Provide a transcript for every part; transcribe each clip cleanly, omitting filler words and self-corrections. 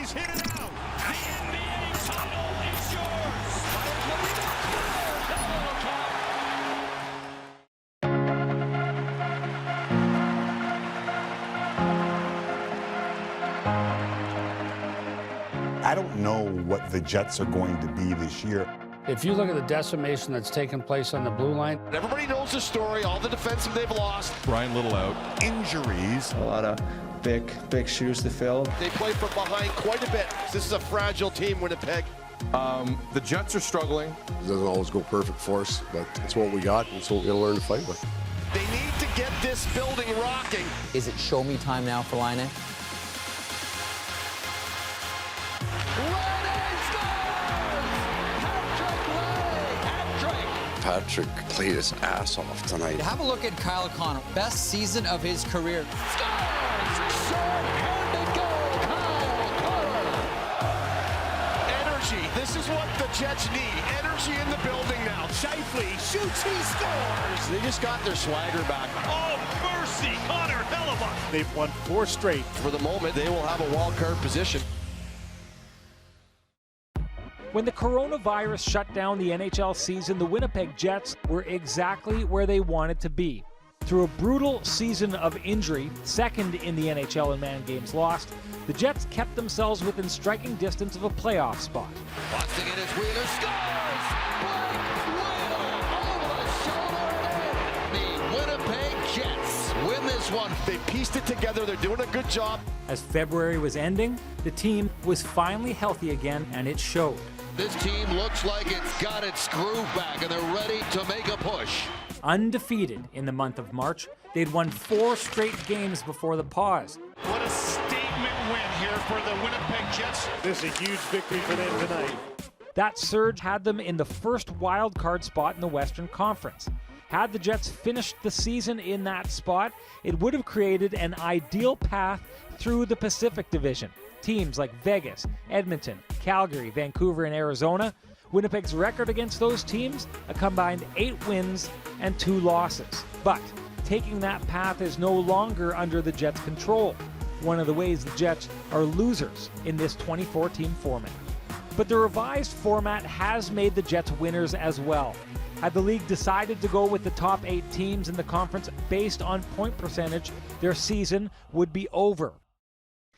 He's hit it out. The NBA title is yours. I don't know what the Jets are going to be this year. If you look at the decimation that's taken place on the blue line. Everybody knows the story, all the defensive they've lost. Brian Little out. Injuries. A lot of big shoes to fill. They play from behind quite a bit. This is a fragile team, Winnipeg. The Jets are struggling. It doesn't always go perfect for us, but it's what we got, and it's what we got to learn to fight with. They need to get this building rocking. Is it show me time now for Laine? Patrick played his ass off tonight. Have a look at Kyle Connor. Best season of his career. Scores! Short-handed goal, Kyle Connor! Energy. This is what the Jets need. Energy in the building now. Shifley shoots, he scores! They just got their swagger back. Oh, mercy, Connor Hellebuyck. They've won 4 straight. For the moment, they will have a wild card position. When the coronavirus shut down the NHL season, the Winnipeg Jets were exactly where they wanted to be. Through a brutal season of injury, second in the NHL in man games lost, the Jets kept themselves within striking distance of a playoff spot. Busting it as Wheeler scores! Blake Wheeler over the shoulder. The Winnipeg Jets win this one. They pieced it together. They're doing a good job. As February was ending, the team was finally healthy again, and it showed. This team looks like it's got its groove back, and they're ready to make a push. Undefeated in the month of March, they'd won 4 straight games before the pause. What a statement win here for the Winnipeg Jets. This is a huge victory for them tonight. That surge had them in the first wild card spot in the Western Conference. Had the Jets finished the season in that spot, it would have created an ideal path through the Pacific Division. Teams like Vegas, Edmonton, Calgary, Vancouver, and Arizona. Winnipeg's record against those teams, a combined 8 wins and 2 losses. But taking that path is no longer under the Jets' control. One of the ways the Jets are losers in this 24-team format. But the revised format has made the Jets winners as well. Had the league decided to go with the top 8 teams in the conference based on point percentage, their season would be over.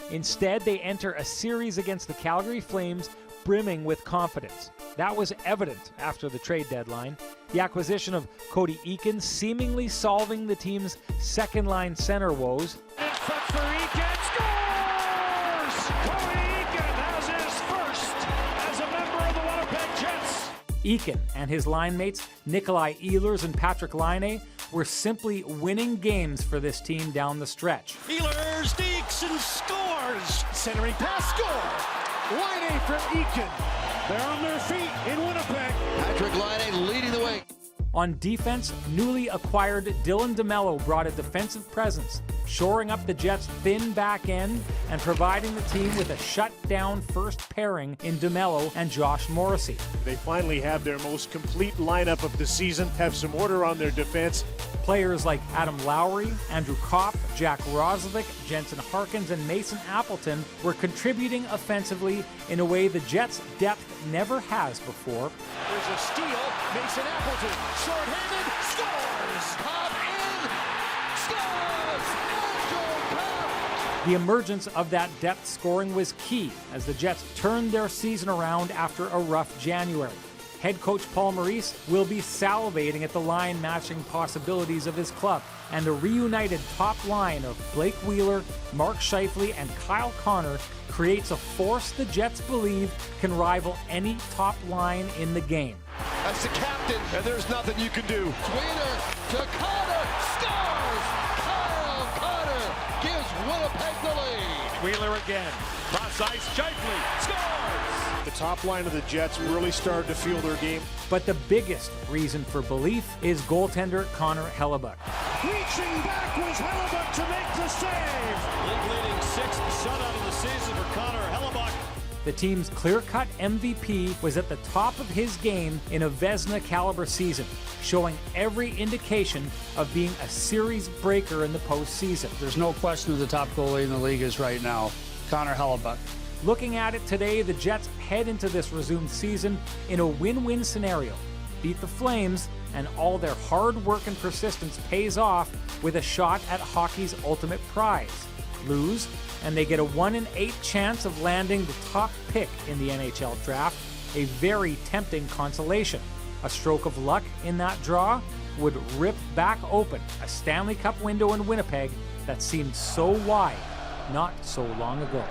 Instead, they enter a series against the Calgary Flames brimming with confidence. That was evident after the trade deadline. The acquisition of Cody Eakin seemingly solving the team's second-line center woes. In front for Eakin, scores! Cody Eakin has his first as a member of the Winnipeg Jets. Eakin and his line mates, Nikolai Ehlers and Patrick Laine, were simply winning games for this team down the stretch. Ehlers sneaks and scores! Centering pass, score! Laine from Eakin. They're on their feet in Winnipeg. Patrick Laine leading the way. On defense, newly acquired Dylan DeMello brought a defensive presence, shoring up the Jets' thin back end and providing the team with a shutdown first pairing in DeMello and Josh Morrissey. They finally have their most complete lineup of the season, have some order on their defense. Players like Adam Lowry, Andrew Kopp, Jack Roslovic, Jensen Harkins, and Mason Appleton were contributing offensively in a way the Jets' depth never has before. There's a steal, Mason Appleton, short-handed, scores! Cobb in, scores! The emergence of that depth scoring was key as the Jets turned their season around after a rough January. Head coach Paul Maurice will be salivating at the line-matching possibilities of his club, and the reunited top line of Blake Wheeler, Mark Scheifele, and Kyle Connor creates a force the Jets believe can rival any top line in the game. That's the captain, and there's nothing you can do. Wheeler to Connor, scores! Kyle Connor gives Winnipeg the lead. Wheeler again, cross ice, Scheifele, scores! The top line of the Jets really started to feel their game. But the biggest reason for belief is goaltender Connor Hellebuyck. Reaching back was Hellebuyck to make the save. League-leading 6th shutout of the season for Connor Hellebuyck. The team's clear-cut MVP was at the top of his game in a Vezina-caliber season, showing every indication of being a series breaker in the postseason. There's no question who the top goalie in the league is right now, Connor Hellebuyck. Looking at it today, the Jets head into this resumed season in a win-win scenario. Beat the Flames, and all their hard work and persistence pays off with a shot at hockey's ultimate prize. Lose, and they get a 1 in 8 chance of landing the top pick in the NHL draft, a very tempting consolation. A stroke of luck in that draw would rip back open a Stanley Cup window in Winnipeg that seemed so wide not so long ago.